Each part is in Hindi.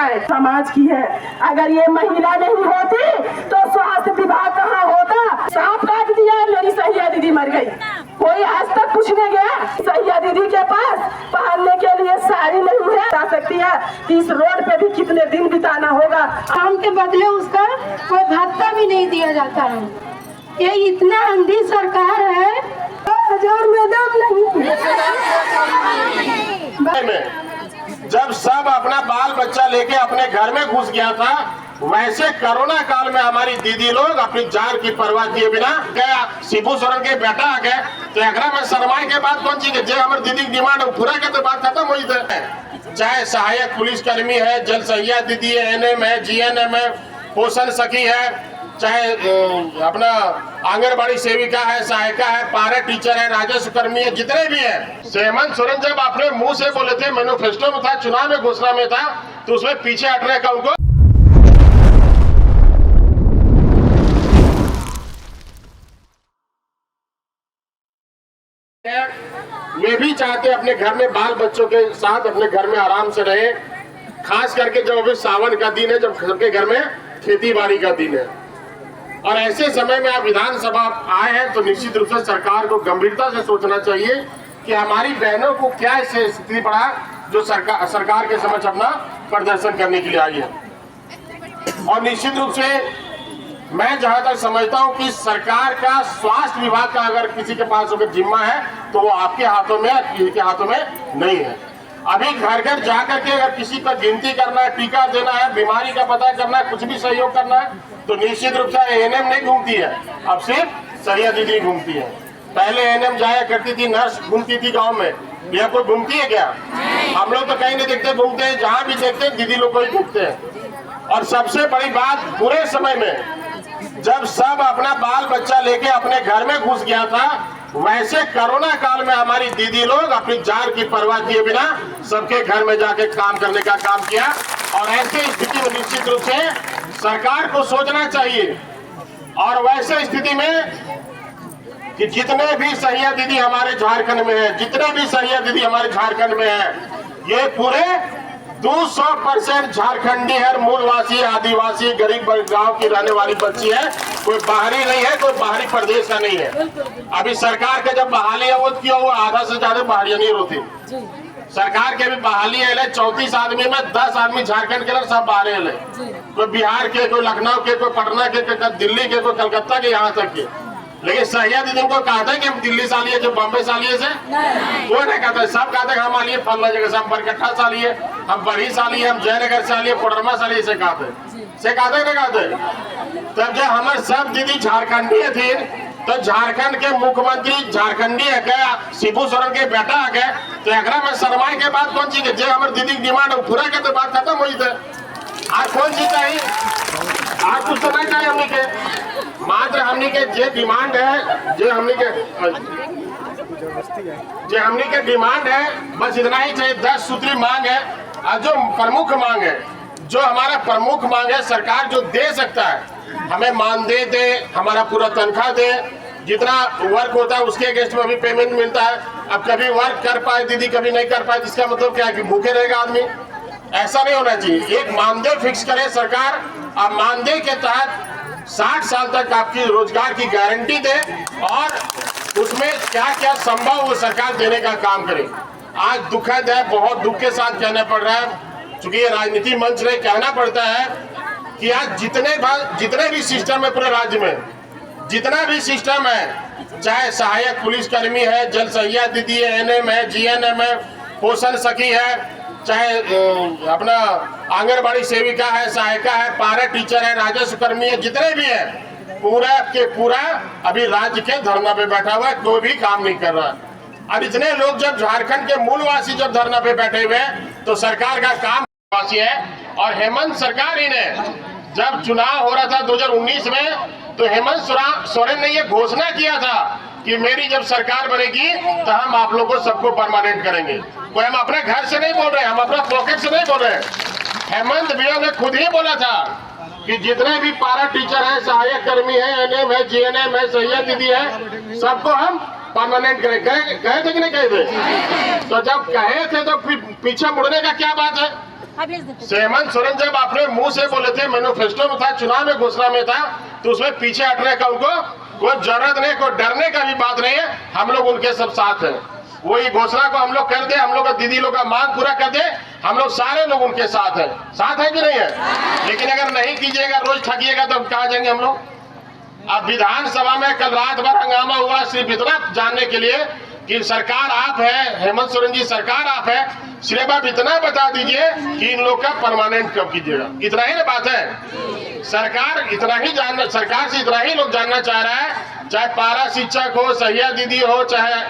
है, समाज की है। अगर ये महिला नहीं होती तो स्वास्थ्य विभाग कहाँ होता। सांप काट दिया, मेरी सहिया दीदी मर गई, कोई आज तक पूछने गया। सहिया दीदी के पास पहनने के लिए साड़ी नहीं है, जा सकती है कि इस रोड पे भी कितने दिन बिताना होगा। काम के बदले उसका कोई भत्ता भी नहीं दिया जाता है। ये इतना अंधी सरकार है, 2000 में दम नहीं। जब सब अपना बाल बच्चा लेके अपने घर में घुस गया था, वैसे कोरोना काल में हमारी दीदी लोग अपनी जान की परवाह किए बिना गया। शिबू सोरेन के बेटा आ गए तो एकरा में शर्माए के बाद कौन चीज जो हमारी दीदी की डिमांड पूरा के तो बात खत्म हुई थे। चाहे सहायक पुलिसकर्मी है, जल सहिया दीदी है, एनएम है, जीएनएम है, पोषण सखी है, चाहे अपना आंगनबाड़ी सेविका है, सहायिका है, पारा टीचर है, राजस्व कर्मी है, जितने भी है। हेमंत सोरेन जब अपने मुंह से बोले थे, मैनिफेस्टो में था, चुनाव में घोषणा में था, तो उसमें पीछे हटने का उनको वे भी चाहते अपने घर में बाल बच्चों के साथ अपने घर में आराम से रहे। खास करके जब अभी सावन का दिन है, जब सबके घर में खेती बाड़ी का दिन है, और ऐसे समय में आप विधानसभा आए हैं तो निश्चित रूप से सरकार को गंभीरता से सोचना चाहिए कि हमारी बहनों को क्या ऐसी स्थिति पड़ा जो सरकार के समक्ष अपना प्रदर्शन करने के लिए आई है। और निश्चित रूप से मैं जहां तक समझता हूं कि सरकार का स्वास्थ्य विभाग का अगर किसी के पास अगर जिम्मा है तो वो आपके हाथों में, इनके हाथों में नहीं है। अभी घर घर जाकर के अगर किसी पर गिनती करना है, टीका देना है, बीमारी का पता करना है, कुछ भी सहयोग करना है, तो निश्चित रूप से एएनएम नहीं घूमती है, अब सिर्फ सहिया दीदी घूमती है। पहले एएनएम जाया करती थी, नर्स घूमती थी गांव में, यह कोई घूमती है क्या? हम लोग तो कहीं नहीं देखते घूमते हैं, जहाँ भी देखते हैं दीदी लोग को ही घूमते हैं। और सबसे बड़ी बात, बुरे समय में जब सब अपना बाल बच्चा लेके अपने घर में घुस गया था, वैसे कोरोना काल में हमारी दीदी लोग अपनी जान की परवाह किए बिना सबके घर में जाके काम करने का काम किया। और ऐसी स्थिति में निश्चित रूप से सरकार को सोचना चाहिए। और वैसे स्थिति में कि जितने भी सहिया दीदी हमारे झारखंड में है, जितने भी सहिया दीदी हमारे झारखंड में है, ये पूरे 200% झारखंडी है, मूलवासी, आदिवासी, गरीब गांव की रहने वाली बच्ची है, कोई बाहरी नहीं है, कोई बाहरी प्रदेश का नहीं है। अभी सरकार के जब बहाली है वो किया हुआ आधा से ज्यादा बाहरिया नहीं होती। सरकार के भी बहाली है, 34 आदमी में 10 आदमी झारखंड के सब बाहर है, कोई बिहार के, कोई लखनऊ के, कोई पटना के, कोई दिल्ली के, कोई कलकत्ता के, यहाँ तक के। लेकिन सहिया दीदी को कहा था कि हम दिल्ली से आलिए, जो बॉम्बे से आलिए से कोई नहीं कहता। सब कहते हम आलिए फलना जगह से, हम बरकट्ठा से आलिए, हम बड़ी से आलिए, हम जयनगर से आलिए, कोडरमा से आलिए, से कहते नहीं कहते। तब जब हमारे सब दीदी झारखंडी थी तो झारखंड के मुख्यमंत्री झारखंडी है क्या, शिबू सोरेन के बेटा आ गए तो एकरा में शर्माए के बाद कौन चीज जो हमारी दीदी की डिमांड पूरा के तो बात खत्म हुई थे। आज कौन चीज चाहिए? आज कुछ तो नहीं चाहिए हमने के, मात्र हमने के जो डिमांड है, जो हमने के डिमांड है, बस इतना ही चाहिए। 10 सूत्री मांग है, और जो प्रमुख मांग है, जो हमारा प्रमुख मांग है, सरकार जो दे सकता है, हमें मानदेय दे, हमारा पूरा तनख्वाह दे, जितना वर्क होता है उसके अगेंस्ट में भी पेमेंट मिलता है। अब कभी वर्क कर पाए दीदी, कभी नहीं कर पाए, जिसका मतलब क्या है कि भूखे रहेगा आदमी। ऐसा नहीं होना चाहिए। एक मानदेय फिक्स करे सरकार, और मानदेय के तहत 60 साल तक आपकी रोजगार की गारंटी दे, और उसमें क्या क्या संभव वो सरकार देने का काम करे। आज दुखद है, बहुत दुख के साथ कहना पड़ रहा है, चूंकि ये राजनीति मंच में कहना पड़ता है कि आज जितने भी सिस्टम है पूरे राज्य में, जितना भी सिस्टम है, चाहे सहायक पुलिसकर्मी है, जल सहिया दीदी है, एनएम है, जीएनएम है, पोषण सखी है, चाहे अपना आंगनबाड़ी सेविका है, सहायिका है, पारा टीचर है, राजस्व कर्मी है, जितने भी है, पूरा के पूरा अभी राज्य के धरना पे बैठा हुआ है, कोई भी काम नहीं कर रहा। और इतने लोग जब झारखंड के मूलवासी जब धरना पे बैठे हुए हैं तो सरकार का काम वासी है। और हेमंत सरकार ही ने जब चुनाव हो रहा था 2019 में, तो हेमंत सोरेन ने ये घोषणा किया था कि मेरी जब सरकार बनेगी तो हम आप लोगों को सबको परमानेंट करेंगे। कोई हम अपने घर से नहीं बोल रहे, हम अपना पॉकेट से नहीं बोल रहे। हेमंत भैया ने खुद ही बोला था कि जितने भी पारा टीचर है, सहायक कर्मी है, एनएम है, जीएनएम है, सहिया दीदी है, सबको हम परमानेंट करें। गए थे कि नहीं गए थे? तो जब कहे थे तो पीछे मुड़ने का क्या बात है? हेमंत सोरेन जब अपने मुंह से बोले थे, मैनिफेस्टो में था, चुनाव में घोषणा में था, तो उसमें पीछे हटने का उनको कोई जरूरत नहीं, कोई डरने का भी बात नहीं है। हम लोग उनके सब साथ हैं। वही घोषणा को हम लोग कर दे, हम लोग का दीदी लोग का मांग पूरा कर दे, हम लोग सारे लोग उनके साथ हैं। साथ है कि नहीं है? लेकिन अगर नहीं कीजिएगा, रोज ठगिएगा, तो कहाँ जाएंगे हम लोग? अब विधानसभा में कल रात भर हंगामा हुआ सिर्फ इतना जानने के लिए कि सरकार आप है, हेमंत सोरेन जी सरकार आप है, सिर्फ आप इतना बता दीजिए कि इन लोग का परमानेंट कब कीजिएगा। इतना ही ना बात है। सरकार इतना ही जानना, सरकार से इतना ही लोग जानना चाह रहा है, चाहे पारा शिक्षक हो, सहिया दीदी हो, चाहे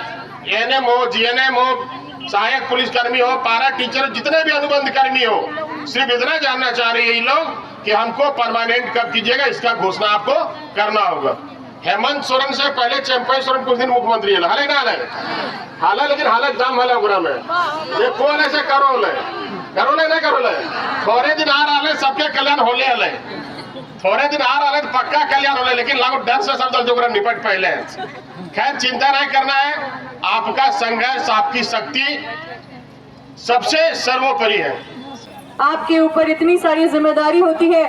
एएनएम हो, जीएनएम हो, सहायक पुलिसकर्मी हो, पारा टीचर, जितने भी अनुबंध कर्मी हो, सिर्फ इतना जानना चाह रही है ये लोग कि हमको परमानेंट कब कीजिएगा, इसका घोषणा आपको करना होगा। हेमंत सोरेन से पहले चंपई सोरेन कुछ दिन मुख्यमंत्री है, हाले ना हाले, लेकिन हालत जाम है ओकरा में। ये कौन ऐसे करो ले थोड़े दिन आ रहा है, सबके कल्याण होले हले, थोड़े दिन आ रहा है तो पक्का कल्याण होले, लेकिन लागू डर से सब दल जो निपट पहले। खैर चिंता नहीं करना है, आपका संघर्ष, आपकी शक्ति सबसे सर्वोपरि है। आपके ऊपर इतनी सारी जिम्मेदारी होती है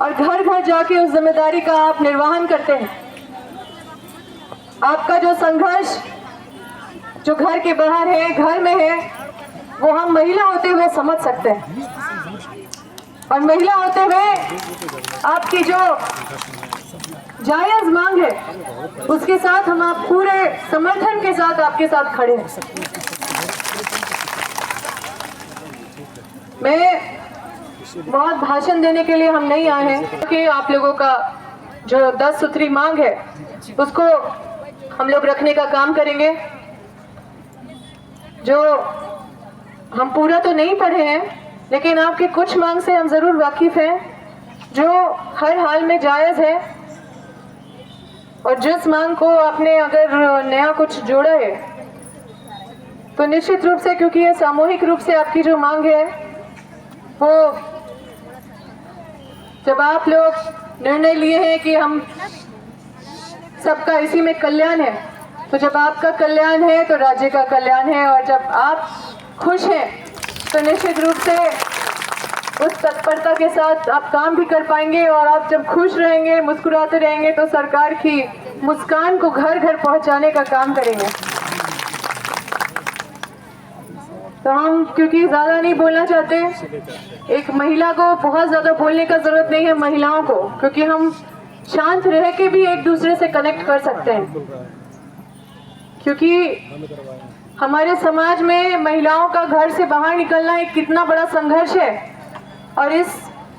और घर घर जाके उस जिम्मेदारी का आप निर्वहन करते हैं। आपका जो संघर्ष जो घर के बाहर है, घर में है, वो हम महिला होते हुए समझ सकते हैं। और महिला होते हुए आपकी जो जायज मांग है, उसके साथ हम आप पूरे समर्थन के साथ आपके साथ खड़े हैं। मैं बहुत भाषण देने के लिए हम नहीं आए हैं कि आप लोगों का जो 10 सूत्री मांग है उसको हम लोग रखने का काम करेंगे। जो हम पूरा तो नहीं पढ़े हैं, लेकिन आपके कुछ मांग से हम जरूर वाकिफ हैं, जो हर हाल में जायज है। और जिस मांग को आपने अगर नया कुछ जोड़ा है तो निश्चित रूप से, क्योंकि ये सामूहिक रूप से आपकी जो मांग है, वो जब आप लोग निर्णय लिए हैं कि हम सबका इसी में कल्याण है, तो जब आपका कल्याण है तो राज्य का कल्याण है, और जब आप खुश हैं तो निश्चित रूप से उस तत्परता के साथ आप काम भी कर पाएंगे। और आप जब खुश रहेंगे, मुस्कुराते रहेंगे, तो सरकार की मुस्कान को घर घर पहुंचाने का काम करेंगे। तो हम, क्योंकि ज्यादा नहीं बोलना चाहते, एक महिला को बहुत ज्यादा बोलने का जरूरत नहीं है महिलाओं को, क्योंकि हम शांत रह के भी एक दूसरे से कनेक्ट कर सकते हैं। क्योंकि हमारे समाज में महिलाओं का घर से बाहर निकलना एक कितना बड़ा संघर्ष है, और इस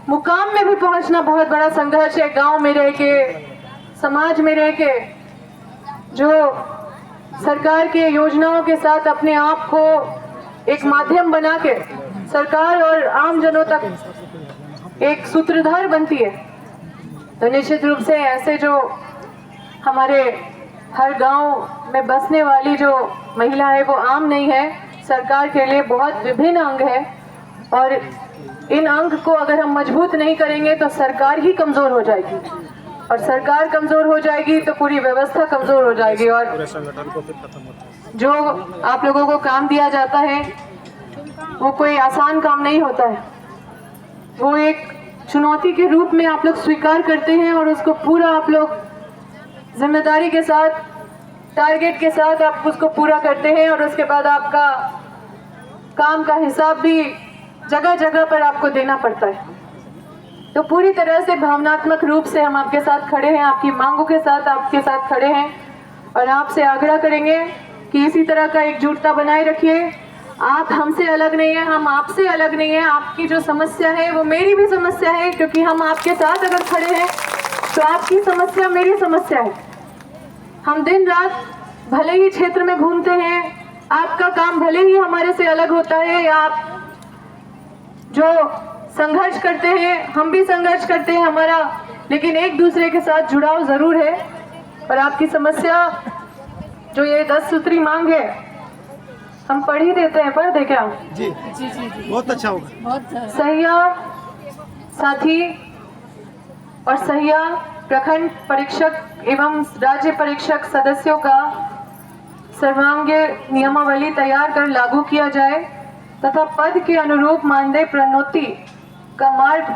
मुकाम में भी पहुंचना बहुत बड़ा संघर्ष है। गांव में रह के, समाज में रह के, जो सरकार के योजनाओं के साथ अपने आप को एक माध्यम बना के सरकार और आम जनों तक एक सूत्रधार बनती है, तो निश्चित रूप से ऐसे जो हमारे हर गांव में बसने वाली जो महिला है वो आम नहीं है। सरकार के लिए बहुत विभिन्न अंग है, और इन अंग को अगर हम मजबूत नहीं करेंगे तो सरकार ही कमजोर हो जाएगी, और सरकार कमजोर हो जाएगी तो पूरी व्यवस्था कमजोर हो जाएगी। और जो आप लोगों को काम दिया जाता है वो कोई आसान काम नहीं होता है, वो एक चुनौती के रूप में आप लोग स्वीकार करते हैं, और उसको पूरा आप लोग जिम्मेदारी के साथ, टारगेट के साथ आप उसको पूरा करते हैं। और उसके बाद आपका काम का हिसाब भी जगह जगह पर आपको देना पड़ता है। तो पूरी तरह से भावनात्मक रूप से हम आपके साथ खड़े हैं, आपकी मांगों के साथ आपके साथ खड़े हैं, और आपसे आग्रह करेंगे कि इसी तरह का एकजुटता बनाए रखिए। आप हमसे अलग नहीं है, हम आपसे अलग नहीं है। आपकी जो समस्या है वो मेरी भी समस्या है, क्योंकि हम आपके साथ अगर खड़े हैं तो आपकी समस्या मेरी समस्या है। हम दिन रात भले ही क्षेत्र में घूमते हैं, आपका काम भले ही हमारे से अलग होता है, या आप जो संघर्ष करते हैं हम भी संघर्ष करते हैं हमारा, लेकिन एक दूसरे के साथ जुड़ाव जरूर है। और आपकी समस्या जो ये 10 सूत्री मांग है, हम पढ़ ही देते हैं, पढ़ दे क्या? जी जी जी, बहुत अच्छा होगा। सहिया साथी और सहिया प्रखंड परीक्षक एवं राज्य परीक्षक सदस्यों का सर्वांगीण नियमावली तैयार कर लागू किया जाए तथा पद के अनुरूप मानदेय प्रोन्नति का मार्ग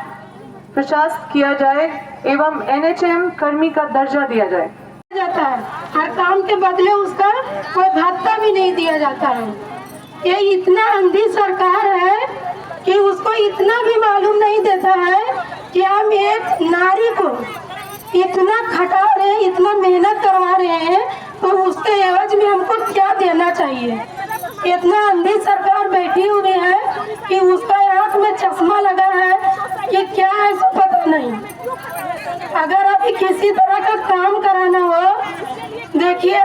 प्रशस्त किया जाए एवं NHM कर्मी का दर्जा दिया जाए। जाता है हर काम के बदले उसका कोई भत्ता भी नहीं दिया जाता है। ये इतना अंधी सरकार है कि उसको इतना भी मालूम नहीं देता है कि हम एक नारी को इतना खटा रहे हैं, इतना मेहनत करवा रहे हैं, तो उसके एवज में हमको क्या देना चाहिए। इतना अंधी सरकार बैठी हुई है कि उसका आँख में चश्मा लगा है कि क्या है सो पता नहीं। अगर अभी किसी तरह का काम कराना हो, देखिए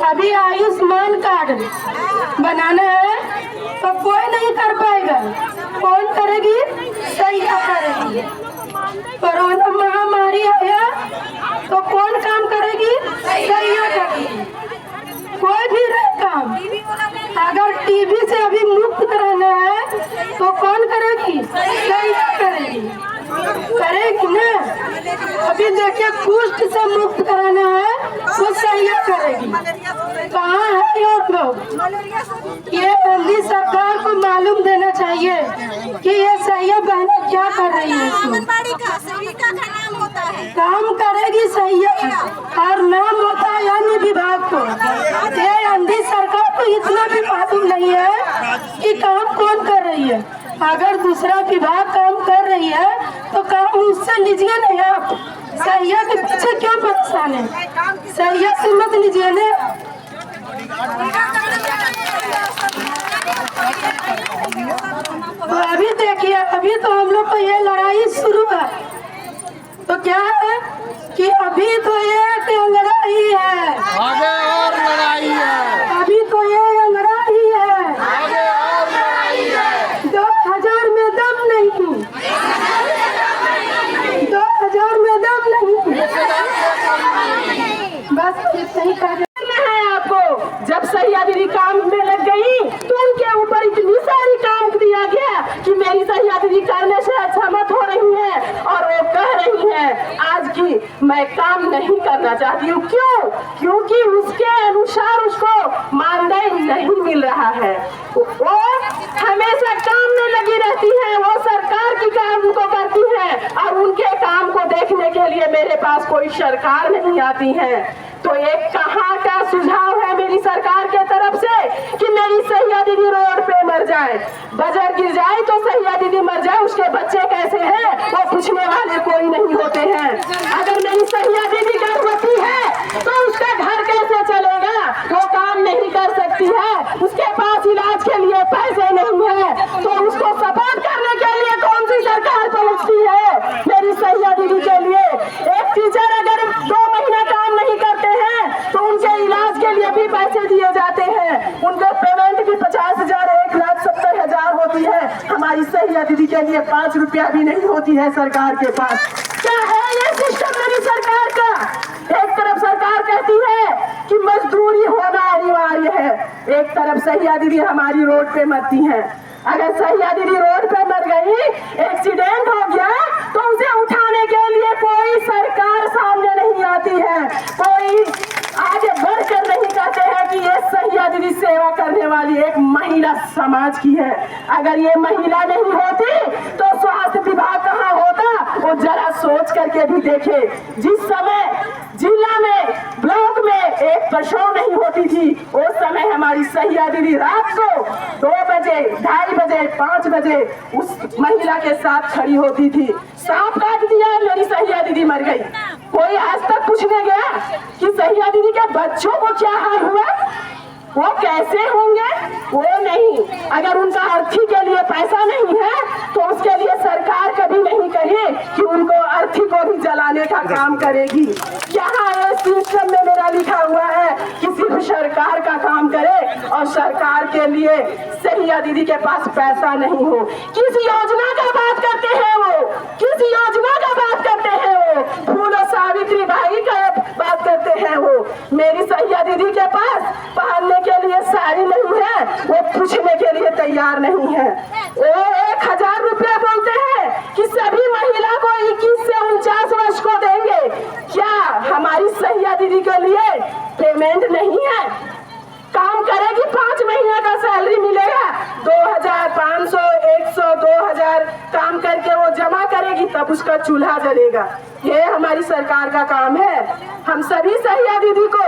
अभी आयुष्मान कार्ड बनाना है तो कोई नहीं कर पाएगा। कौन करेगी? सैया करेगी। कोरोना महामारी आया तो कौन काम करेगी? सैया करेगी। कोई भी रहे काम, अगर टीबी से अभी मुक्त कराना है तो कौन करेगी? सैया करेगी। करेगी ना। अभी देखिए कुष्ठ से मुक्त कराना है तो सैया करेगी। कहाँ है और लोग? ये अंधी सरकार को मालूम देना चाहिए कि ये सैया बहनें क्या कर रही है। काम करेगी सैया और नाम होता है अन्य विभाग को। ये अंधी सरकार को इतना भी मालूम नहीं है कि काम कौन कर रही है। अगर दूसरा विभाग काम कर रही है तो काम उससे लीजिए नहीं। आप सैया के पीछे क्यों परेशान है? सैया से मत लीजिए ना। तो अभी देखिए, अभी तो हम लोग को ये लड़ाई शुरू है तो क्या है कि अभी तो ये लड़ाई है, आगे और लड़ाई है, अभी तो ये लड़ाई है, आगे और लड़ाई है। 2000 में दम नहीं, 2000 में दम नहीं। बस इतना ही कह है आपको। जब सैया दीदी काम में लग गई तो उनके ऊपर इतनी सारी काम दिया गया कि मेरी सैया दीदी करने से अच्छा मत हो रही है और वो कह रही है आज की मैं काम नहीं करना चाहती हूँ। क्यों? क्योंकि उसके अनुसार उसको मानदेय नहीं मिल रहा है। वो हमेशा काम में लगी रहती है, वो सरकार की काम को करती है और उनके काम को देखने के लिए मेरे पास कोई सरकार नहीं आती है। तो एक कहाँ का सुझाव है मेरी सरकार के तरफ से कि मेरी सैया दीदी रोड पे मर जाए, बजर गिर जाए तो सैया दीदी मर जाए, उसके बच्चे कैसे हैं वो पूछने वाले कोई नहीं होते हैं। अगर मेरी सैया दीदी गर्भवती है तो उसका घर कैसे चलेगा? वो काम नहीं कर सकती है, उसके पास इलाज के लिए पैसे नहीं है, तो उसको सपोर्ट करने के लिए कौन सी सरकार पहुंचती है मेरी सैया दीदी के लिए? एक टीचर अगर 2 महीना काम नहीं करते हैं तो उनके इलाज के लिए भी पैसे दिए जाते हैं, उनके पेमेंट भी 50,000 1,70,000 होती है। हमारी सैया दीदी के लिए 5 रुपया भी नहीं होती है सरकार के पास। क्या है ये सिस्टम मेरी सरकार का? एक तरफ सरकार कहती है कि मजदूरी होना अनिवार्य है, एक तरफ सैया दीदी हमारी रोड पे मरती है। अगर सैया दीदी रोड पे मर गई, एक्सीडेंट हो गया तो उसे उठाने के लिए कोई सरकार सामने नहीं आती है, कोई आगे बढ़कर नहीं कहते हैं कि ये सैया दीदी सेवा करने वाली एक महिला समाज की है। अगर ये महिला नहीं होती तो स्वास्थ्य विभाग कहाँ होता वो जरा सोच करके भी देखे। जिस समय जिला में ब्लॉक में एक प्रसव नहीं होती थी उस समय हमारी सैया दीदी रात को 2 बजे 2:30 बजे 5 बजे उस महिला के साथ खड़ी होती थी। सांप काट दिया, मेरी सैया दीदी मर गई। कोई आज तक पूछने गया कि सैया दीदी के बच्चों को क्या हाल हुआ, वो कैसे होंगे? वो नहीं। अगर उनका अर्थी के लिए पैसा नहीं है तो उसके लिए सरकार कभी नहीं कहे कि उनको अर्थी को भी जलाने का काम करेगी। यहाँ इस सिस्टम में मेरा लिखा हुआ है कि सिर्फ सरकार का काम करे और सरकार के लिए सैया दीदी के पास पैसा नहीं हो। किस योजना का बात करते हैं वो? किस योजना का बात करते हैं वो? फूलो सावित्री बाई का बात करते हैं वो। मेरी सैया दीदी के पास पहनने के लिए साड़ी नहीं है, वो पूछने के लिए तैयार नहीं है। वो 1,000 रुपया बोलते हैं कि सभी महिला को 21 से 49 वर्ष को देंगे। क्या हमारी सैया दीदी के लिए पेमेंट नहीं है। काम करेगी 5 महीने का सैलरी मिलेगा, 2500, 100, 2000 काम करके वो जमा करेगी, तब उसका चूल्हा जलेगा। ये हमारी सरकार का काम है। हम सभी सहिया दीदी को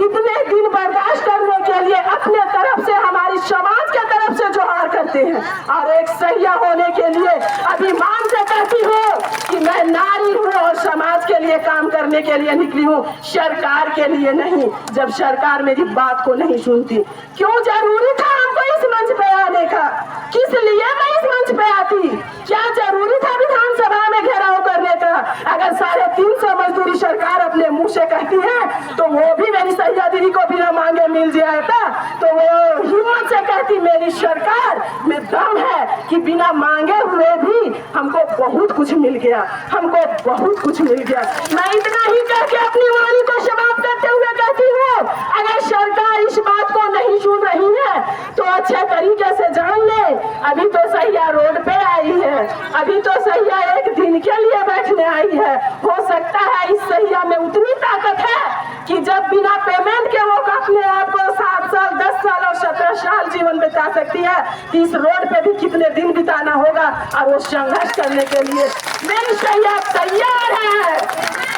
इतने दिन बर्दाश्त करने के लिए अपने तरफ से, हमारी समाज के तरफ से जोहार करते हैं। और एक सहिया होने के लिए अभिमान से कहती हूँ कि मैं नारी हूँ और समाज के लिए काम करने के लिए निकली हूँ, सरकार के लिए नहीं। जब सरकार मेरी बात को नहीं सुनती, क्यों जरूरी था हमको इस मंच पे आने का? किस लिए मैं इस मंच पे आती? क्या जरूरी था विधानसभा में घेराव करने का? अगर 350 मजदूरी सरकार अपने मुंह से कहती है तो वो भी मेरी सहिया दीदी को बिना मांगे मिल जाएगा, तो वो हिम्मत से कहती मेरी सरकार में दम है कि बिना मांगे हुए भी हमको बहुत कुछ मिल गया, हमको बहुत कुछ मिल गया। मैं इतना ही कह के अपनी वाणी को समाप्त करते हुए कहती हूँ, अगर सरकार इस बात को नहीं सुन रही है तो अच्छे तरीके से जान ले, अभी तो सहिया रोड पे आई है, अभी तो सहिया एक दिन के लिए बैठने आई है। हो सकता है इस सहिया में उतनी ताकत है कि जब बिना पेमेंट के वो अपने आप को 7 साल, 10 साल और 17 साल जीवन बिता सकती है, कि इस रोड पे भी कितने दिन बिताना होगा और वो संघर्ष करने के लिए मेरी सहिया तैयार है।